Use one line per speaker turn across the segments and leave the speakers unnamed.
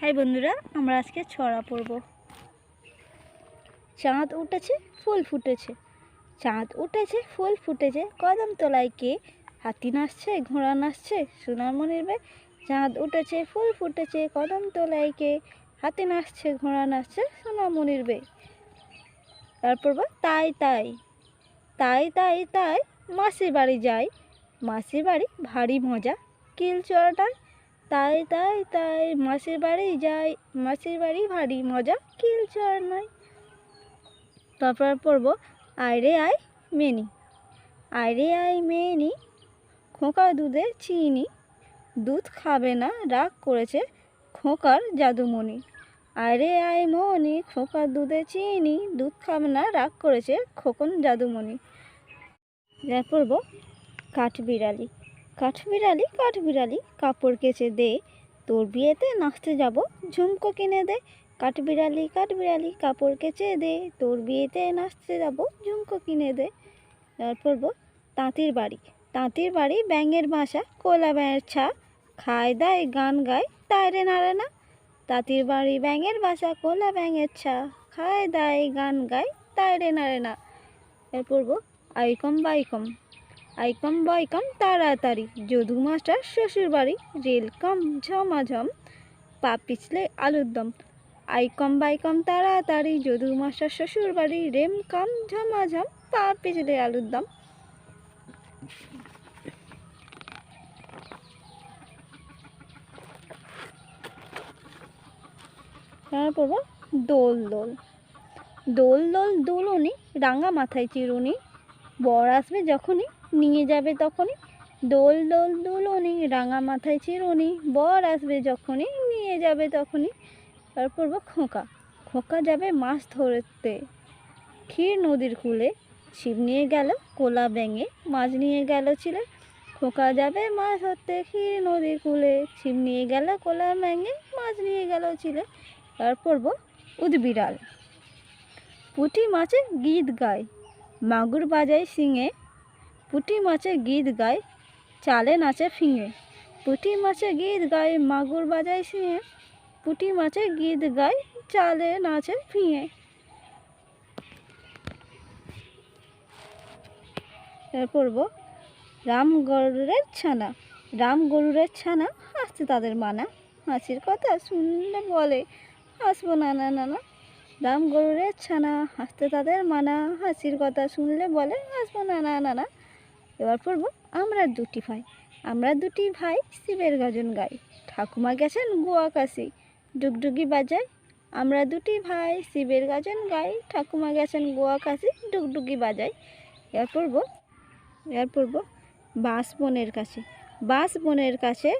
High বন্ধুরা, আমরা আজকে ছড়া পড়ব। চাঁদ উঠেছে ফুল ফুটেছে, চাঁদ উঠেছে ফুল ফুটেছে, কদম তলায় কে? হাতি নাচছে ঘোড়া নাচছে সোনামণির বে। চাঁদ উঠেছে ফুল ফুটেছে, কদম তলায় কে? হাতি নাচছে ঘোড়া নাচছে সোনামণির বে। তারপর তাই তাই তাই তাই তাই মাসির বাড়ি যাই, মাসির বাড়ি ভারী মজা কিল চড়াটায়। তাই তাই তাই মাসির বাড়ি যাই, মাসির বাড়ি ভারী মজা কিল চড়ানোয়। তারপর পড়ব আয় রে আয় মেনি, আয় রে আয় মেনি, খোঁকা দুধে চিনি, দুধ খাবে না রাগ করেছে খোঁকার জাদুমণি। আয় রে আয় মনি, খোঁকা দুধে চিনি, দুধ খাবে না রাগ করেছে খোকন জাদুমণি। এবার পড়ব কাঠবিড়ালি, কাঠবিড়ালি কাঠবিড়ালি কাপড় কেচে দে, তোর বিয়েতে নাচতে যাব ঝুমকো কিনে দে। কাঠবিড়ালি কাঠবিড়ালি কাপড় কেচে দে, তোর বিয়েতে নাচতে যাব ঝুমকো কিনে দে। তারপর তাঁতির বাড়ি, তাঁতির বাড়ি ব্যাঙের বাসা কোলা ব্যাঙের ছা, খায় দায় গান গায় তাই রে নাড়ে না। তাঁতির বাড়ি ব্যাঙের বাসা কোলা ব্যাঙের ছা, খায় দায় গান গায় তাই রে নাড়ে না। এরপর আইকম বাইকম, আইকম বাইকম তাড়াতাড়ি, যদু মাস্টার শ্বশুর বাড়ি, রেল কম ঝমাঝম, পা পিছলে আলুর দম। আইকম বাইকম তাড়াতাড়ি, যদু মাস্টার শ্বশুর বাড়ি, রেম কম ঝমাঝম, পা পিছলে আলুর দম। তারপর দোল দোল, দোল দোল দোলনি, রাঙা মাথায় চিরুনি, বর আসবে যখনই নিয়ে যাবে তখনই। দোল দোল দুলনি, রাঙা মাথায় চিরুনি, বর আসবে যখনই নিয়ে যাবে তখনই। তারপর খোঁকা, খোঁকা যাবে মাছ ধরতে ক্ষীর নদীর কূলে, ছিপ নিয়ে গেল কোলা ব্যাঙে মাছ নিয়ে গেল ছিলে। খোঁকা যাবে মাছ ধরতে ক্ষীর নদীর কূলে, ছিপ নিয়ে গেল কোলা ব্যাঙে মাছ নিয়ে গেল ছিলে। তারপর উদবিড়াল, পুঁটি মাছে গীত গায় মাগুর বাজায় শিঙে, পুঁটি মাছে গীত গায় চালে নাচে ফিঙে। পুঁটি মাছে গীত গায় মাগুর বাজায় শিঙে, পুঁটি মাছে গীত গায় চালে নাচে ফিঙে। এরপর রাম গরুরের ছানা, রাম গরুরের ছানা হাসতে তাদের মানা, হাসির কথা শুনলে বলে হাসবো না না না না। রাম গরুরের ছানা হাসতে তাদের মানা, হাসির কথা শুনলে বলে হাসবো না না না না। এবার পড়ব আমরা দুটি ভাই, আমরা দুটি ভাই শিবের গাজন গাই, ঠাকুমা গেছেন গোয়া কাশি ডুগডুগি বাজায়। আমরা দুটি ভাই শিবের গাজন গাই, ঠাকুমা গেছেন গোয়া কাশি ডুগডুগি বাজায়। এর পড়ব বাঁশ বনের কাছে, বাঁশ বনের কাছে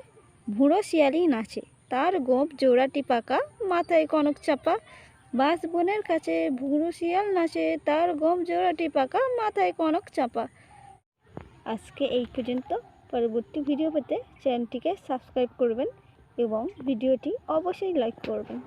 ভুঁড়ো শিয়ালি নাচে, তার গোঁফ জোড়াটি পাকা মাথায় কনক চাপা। বাঁশ বনের কাছে ভুঁড়ো শিয়াল নাচে, তার গোঁফ জোড়াটি পাকা মাথায় কনক চাপা। আজকে এই পর্যন্ত। পরবর্তী ভিডিও পেতে চ্যানেলটিকে সাবস্ক্রাইব করবেন এবং ভিডিওটি অবশ্যই লাইক করবেন।